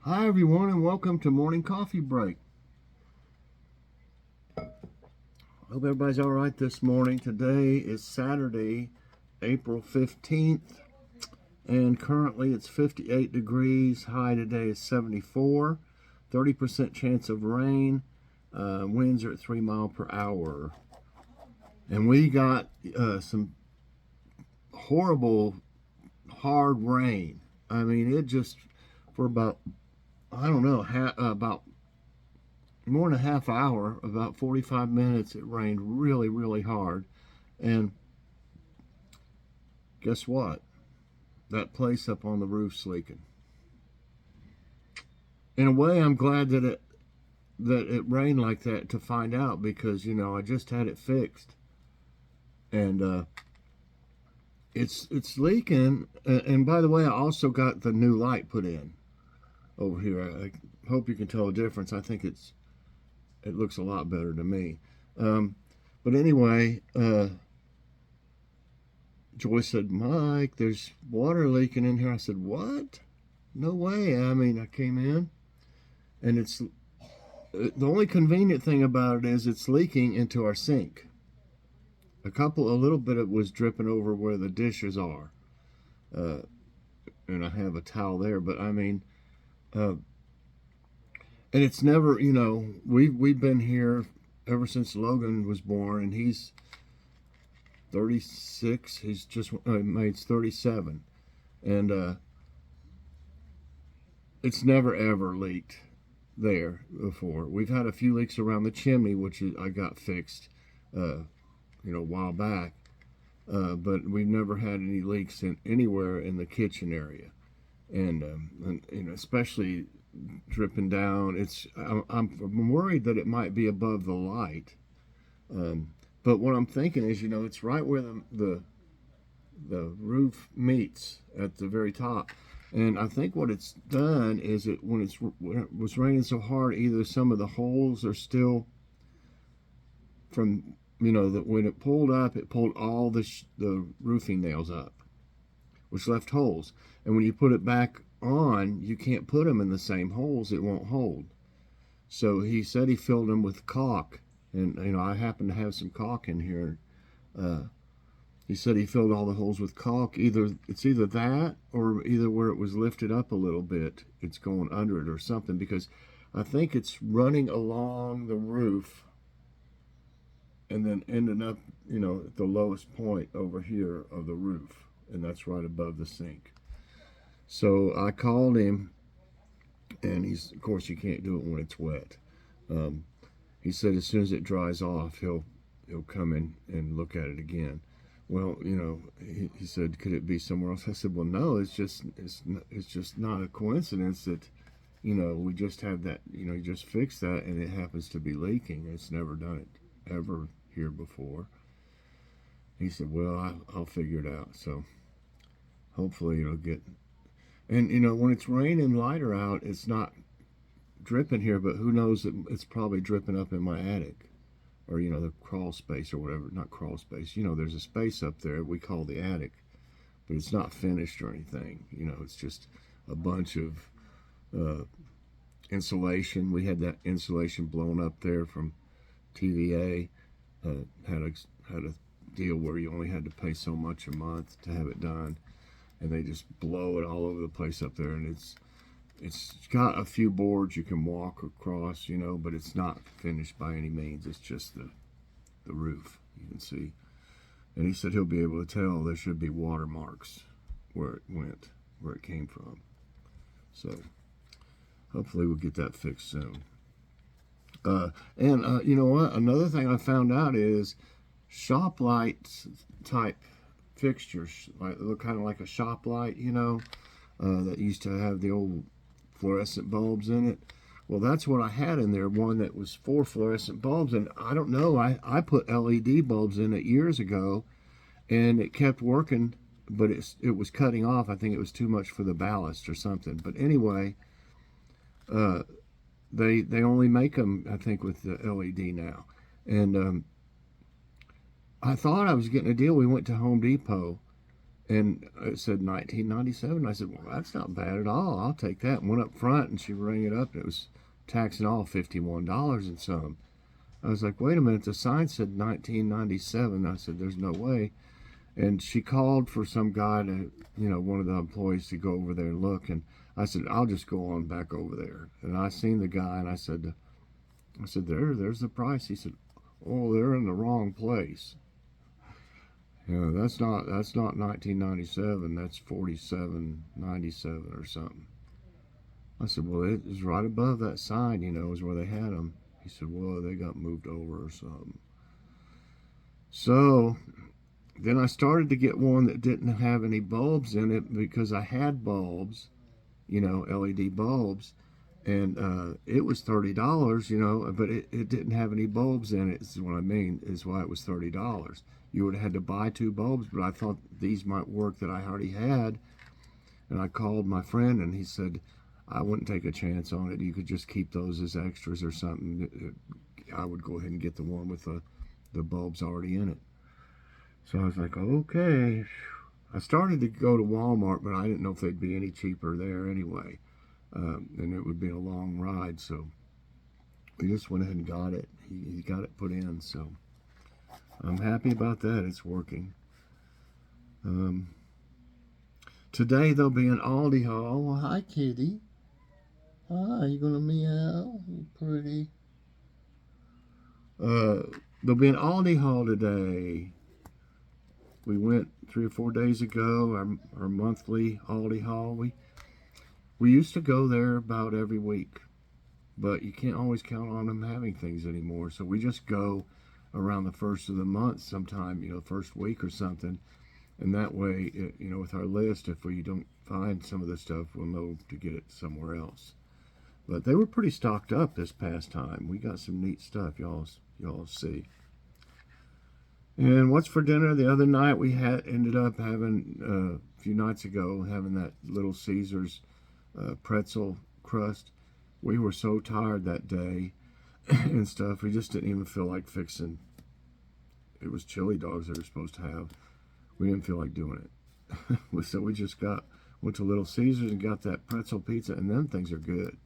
Hi, everyone, and welcome to Morning Coffee Break. Hope everybody's all right this morning. Today is Saturday, April 15th, and currently it's 58 degrees. High today is 74, 30% chance of rain. Winds are at 3 miles per hour. And we got some horrible, hard rain. I mean, it just, for about, I don't know, about more than a half hour, about 45 minutes, it rained really, really hard. And guess what? That place up on the roof's leaking. In a way, I'm glad that it rained like that to find out, because I just had it fixed, and it's leaking. And by the way, I also got the new light put in over here. I hope you can tell the difference. I think it looks a lot better to me. But anyway, Joyce said, "Mike, there's water leaking in here." I said, "What? No way." I mean, I came in, and it's the only convenient thing about it is it's leaking into our sink. A little bit of it was dripping over where the dishes are, and I have a towel there. But I mean, and it's never, we've been here ever since Logan was born, and he's 36. He's just made 37, and it's never ever leaked there before. We've had a few leaks around the chimney, which I got fixed, a while back, but we've never had any leaks anywhere in the kitchen area, and especially dripping down. I'm worried that it might be above the light. But what I'm thinking is, it's right where the roof meets at the very top. And I think what it's done is when it was raining so hard, either some of the holes are still from, that when it pulled up, it pulled all the roofing nails up, which left holes. And when you put it back on, you can't put them in the same holes. It won't hold. So he said he filled them with caulk. And, I happen to have some caulk in here. He said he filled all the holes with caulk. It's either that, or either where it was lifted up a little bit, it's going under it or something, because I think it's running along the roof and then ending up, at the lowest point over here of the roof. And that's right above the sink. So I called him, and of course, you can't do it when it's wet. He said as soon as it dries off, he'll come in and look at it again. Well, he said, "Could it be somewhere else?" I said, "Well, no, it's just not a coincidence that, we just had that, you just fixed that, and it happens to be leaking. It's never done it ever here before." He said, "Well, I'll figure it out." So hopefully it'll get. And when it's raining lighter out, it's not dripping here, but who knows, it's probably dripping up in my attic, or the crawl space or whatever. Not crawl space, there's a space up there we call the attic, but it's not finished or anything. It's just a bunch of insulation. We had that insulation blown up there from TVA. Had a deal where you only had to pay so much a month to have it done, and they just blow it all over the place up there. And it's got a few boards you can walk across, but it's not finished by any means. It's just the roof, you can see. And he said he'll be able to tell there should be watermarks where it went, where it came from. So hopefully we'll get that fixed soon. And you know what? Another thing I found out is shop light type fixtures, like look kind of like a shop light, that used to have the old fluorescent bulbs in it. Well, that's what I had in there, one that was 4 fluorescent bulbs, and I don't know, I put LED bulbs in it years ago, and it kept working, but it was cutting off. I think it was too much for the ballast or something. But anyway, they only make them, I think, with the LED now. And I thought I was getting a deal. We went to Home Depot, And it said 1997. I said, well, that's not bad at all. I'll take that. And went up front, and she rang it up, and it was tax and all $51 and some. I was like, wait a minute, the sign said 1997. I said, there's no way. And she called for some guy to, one of the employees to go over there and look. And I said, I'll just go on back over there. And I seen the guy, and I said, there's the price. He said, oh, they're in the wrong place. That's not 1997. That's 4797 or something. I said, well, it is right above that sign, is where they had them. He said, well, they got moved over or something. So then I started to get one that didn't have any bulbs in it because I had bulbs, LED bulbs, and it was $30, but it didn't have any bulbs in it, is what I mean, is why it was $30. You would have had to buy 2 bulbs, but I thought these might work that I already had, and I called my friend, and he said, I wouldn't take a chance on it. You could just keep those as extras or something. I would go ahead and get the one with the bulbs already in it. So I was like, okay. I started to go to Walmart, but I didn't know if they'd be any cheaper there anyway. And it would be a long ride, so we just went ahead and got it. He got it put in, so I'm happy about that. It's working. Today there'll be an Aldi haul. Well, hi, kitty. Hi, you gonna meow? You pretty. There'll be an Aldi haul today. We went 3 or 4 days ago, our monthly Aldi haul. We used to go there about every week, but you can't always count on them having things anymore. So we just go around the first of the month sometime, first week or something. And that way, with our list, if we don't find some of the stuff, we'll know to get it somewhere else. But they were pretty stocked up this past time. We got some neat stuff, y'all see. And what's for dinner? The other night we ended up having, a few nights ago, having that Little Caesars pretzel crust. We were so tired that day and stuff. We just didn't even feel like fixing. It was chili dogs they were supposed to have. We didn't feel like doing it. So we just went to Little Caesars and got that pretzel pizza, and them things are good.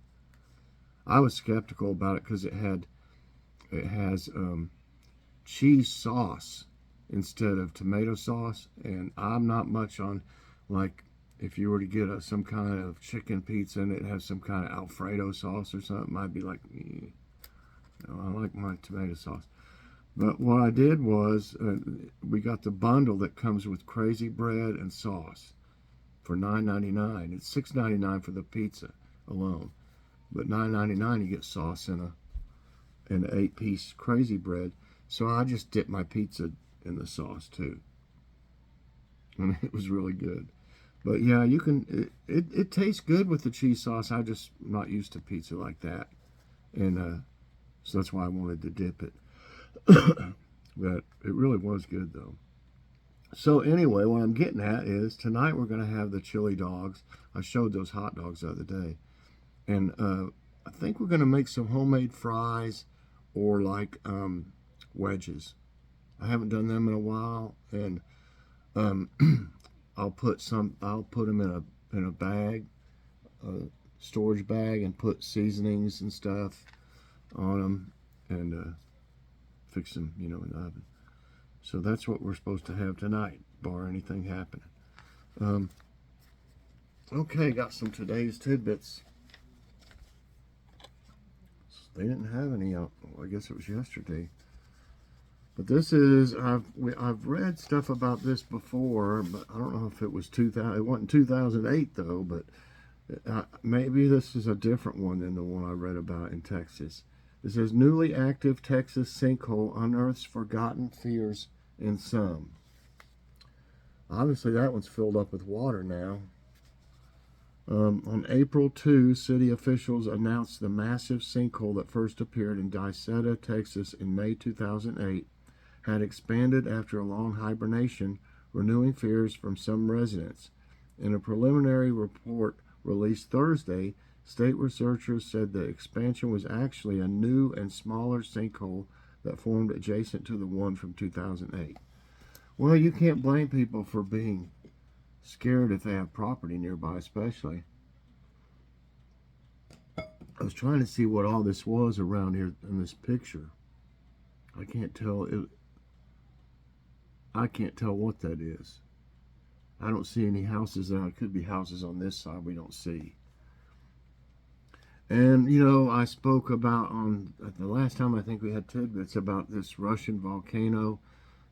I was skeptical about it because it has cheese sauce instead of tomato sauce, and I'm not much on, like, if you were to get some kind of chicken pizza and it has some kind of Alfredo sauce or something, I'd be like, I like my tomato sauce. But what I did was, we got the bundle that comes with crazy bread and sauce for $9.99. It's $6.99 for the pizza alone, but $9.99 you get sauce in an 8-piece crazy bread. So I just dipped my pizza in the sauce too, and it was really good. But yeah, you can. It tastes good with the cheese sauce. I just not used to pizza like that, and so that's why I wanted to dip it. But it really was good though. So anyway, what I'm getting at is tonight we're going to have the chili dogs. I showed those hot dogs the other day, and I think we're going to make some homemade fries or like wedges. I haven't done them in a while, and I'll put them in a bag, a storage bag, and put seasonings and stuff on them, and fix them, in the oven. So that's what we're supposed to have tonight, bar anything happening. Okay, got some today's tidbits. They didn't have any out. Well, I guess it was yesterday. But this is, I've read stuff about this before, but I don't know if it was 2000. It wasn't 2008 though, but maybe this is a different one than the one I read about in Texas. It says newly active Texas sinkhole unearths forgotten fears in some. Obviously that one's filled up with water now. On April 2, city officials announced the massive sinkhole that first appeared in Dicetta, Texas in May 2008 had expanded after a long hibernation, renewing fears from some residents. In a preliminary report released Thursday, state researchers said the expansion was actually a new and smaller sinkhole that formed adjacent to the one from 2008. Well, you can't blame people for being Scared if they have property nearby, especially. I was trying to see what all this was around here in this picture. I can't tell it. I can't tell what that is. I don't see any houses there. It could be houses on this side we don't see. And, you know, I spoke about on the last time I think we had tidbits about this Russian volcano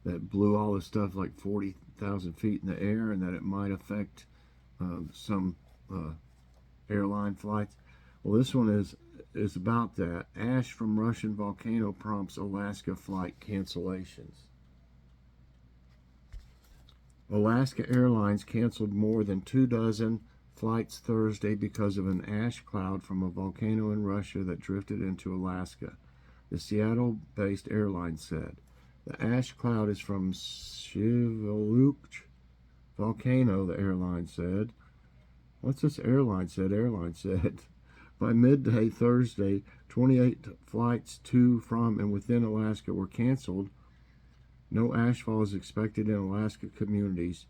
that blew all this stuff like 40,000 feet in the air, and that it might affect some airline flights. Well, this one is about that. Ash from Russian volcano prompts Alaska flight cancellations. Alaska Airlines canceled more than 24 flights Thursday because of an ash cloud from a volcano in Russia that drifted into Alaska, the Seattle-based airline said. The ash cloud is from Shiveluch volcano, the airline said. What's this airline said? Airline said. By midday Thursday, 28 flights to, from, and within Alaska were canceled. No ashfall is expected in Alaska communities,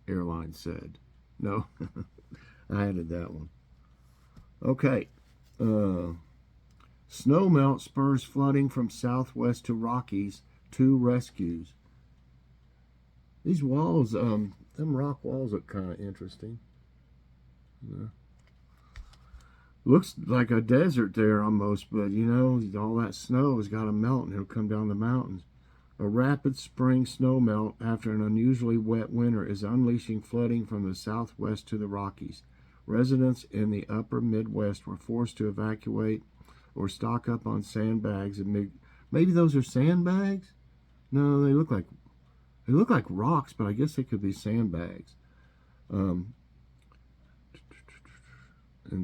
airline said. No, I added that one. Okay. Snow melt spurs flooding from southwest to Rockies. 2 rescues. These walls, them rock walls look kind of interesting. Yeah. Looks like a desert there almost, but you know, all that snow has got to melt and it'll come down the mountains. A rapid spring snowmelt after an unusually wet winter is unleashing flooding from the southwest to the Rockies. Residents in the upper Midwest were forced to evacuate or stock up on sandbags. Maybe those are sandbags? No, they look like rocks, but I guess they could be sandbags. And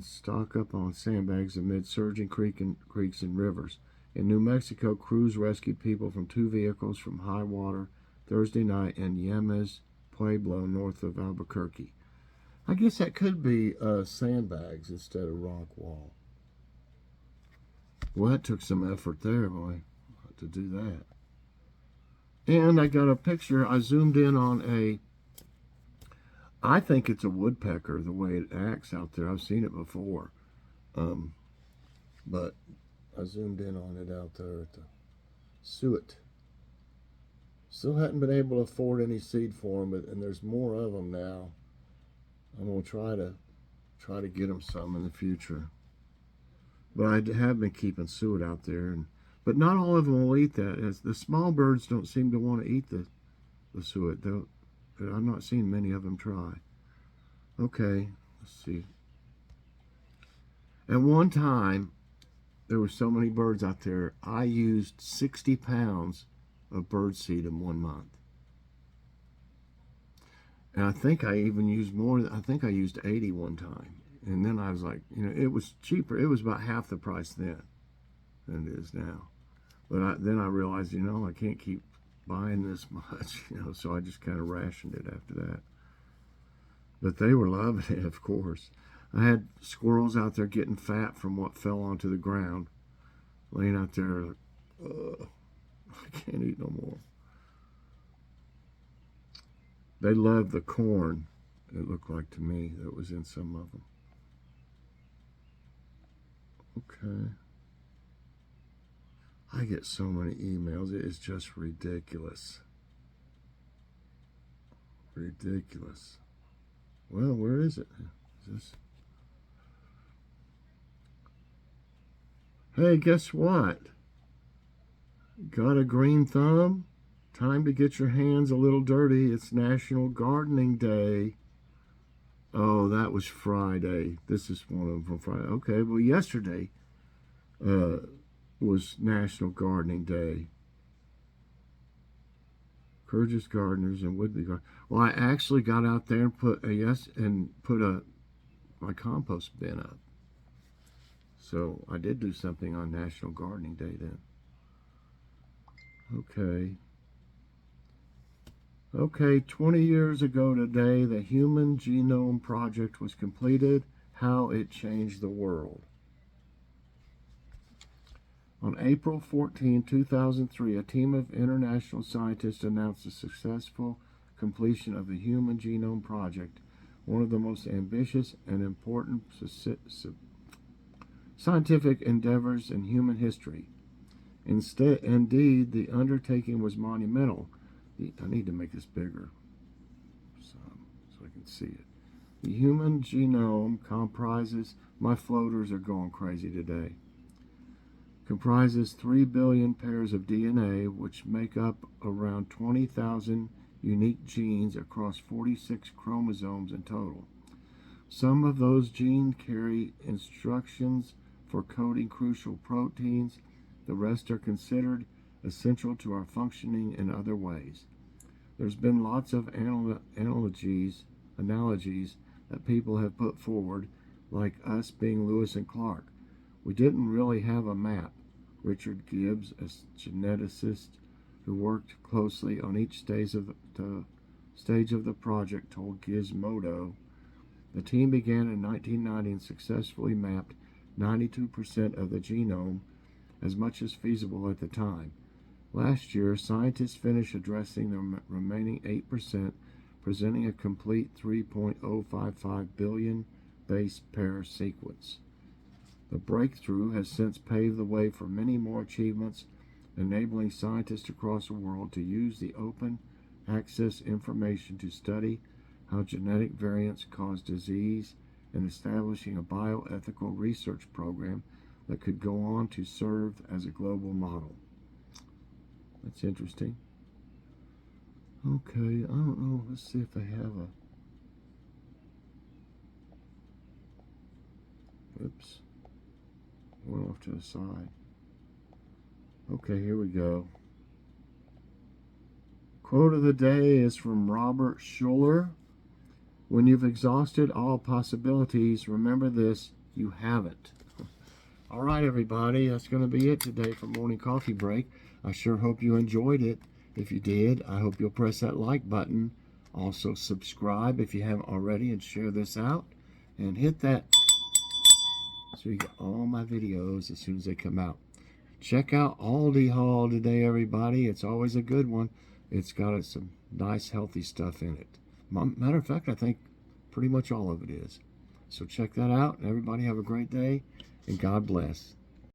stock up on sandbags amid surging creeks and rivers. In New Mexico, crews rescued people from 2 vehicles from high water Thursday night in Yemes Pueblo, north of Albuquerque. I guess that could be sandbags instead of rock wall. Well, that took some effort there, boy, to do that. And I got a picture. I zoomed in on I think it's a woodpecker, the way it acts out there. I've seen it before. But I zoomed in on it out there at the suet. Still hadn't been able to afford any seed for them, and there's more of them now. I'm going to try to get them some in the future. But I have been keeping suet out there, but not all of them will eat that. The small birds don't seem to want to eat the suet. I've not seen many of them try. Okay, let's see. At one time, there were so many birds out there, I used 60 pounds of bird seed in 1 month. And I think I even used more. I think I used 80 one time. And then I was like, you know, it was cheaper. It was about half the price then than it is now. But then I realized, you know, I can't keep buying this much, you know, so I just kind of rationed it after that. But they were loving it, of course. I had squirrels out there getting fat from what fell onto the ground, laying out there like, I can't eat no more. They loved the corn, it looked like to me, that was in some of them. Okay. I get so many emails. It is just ridiculous. Ridiculous. Well, where is it? Is this? Hey, guess what? Got a green thumb? Time to get your hands a little dirty. It's National Gardening Day. Oh, that was Friday. This is one of them from Friday. Okay, well, yesterday was National Gardening Day. Encourages gardeners and would-be gardeners. Well, I actually got out there and put my compost bin up. So I did do something on National Gardening Day then. Okay, 20 years ago today, the Human Genome Project was completed. How it changed the world. On April 14, 2003, a team of international scientists announced the successful completion of the Human Genome Project, one of the most ambitious and important scientific endeavors in human history. Indeed, the undertaking was monumental. I need to make this bigger so I can see it. The human genome comprises, my floaters are going crazy today, comprises 3 billion pairs of DNA, which make up around 20,000 unique genes across 46 chromosomes in total. Some of those genes carry instructions for coding crucial proteins. The rest are considered essential to our functioning in other ways. There's been lots of analogies that people have put forward, like us being Lewis and Clark. We didn't really have a map. Richard Gibbs, a geneticist who worked closely on each stage of the project, told Gizmodo. The team began in 1990 and successfully mapped 92% of the genome, as much as feasible at the time. Last year, scientists finished addressing the remaining 8%, presenting a complete 3.055 billion base pair sequence. The breakthrough has since paved the way for many more achievements, enabling scientists across the world to use the open access information to study how genetic variants cause disease and establishing a bioethical research program that could go on to serve as a global model. That's interesting. Okay, I don't know. Let's see if they have a... Oops. Went off to the side. Okay, here we go. Quote of the day is from Robert Schuller. When you've exhausted all possibilities, remember this: you haven't. All right, everybody, that's going to be it today for Morning Coffee Break. I sure hope you enjoyed it. If you did, I hope you'll press that like button. Also, subscribe if you haven't already, and share this out. And hit that so you get all my videos as soon as they come out. Check out Aldi Haul today, everybody. It's always a good one. It's got some nice, healthy stuff in it. Matter of fact, I think pretty much all of it is. So check that out. Everybody have a great day, and God bless.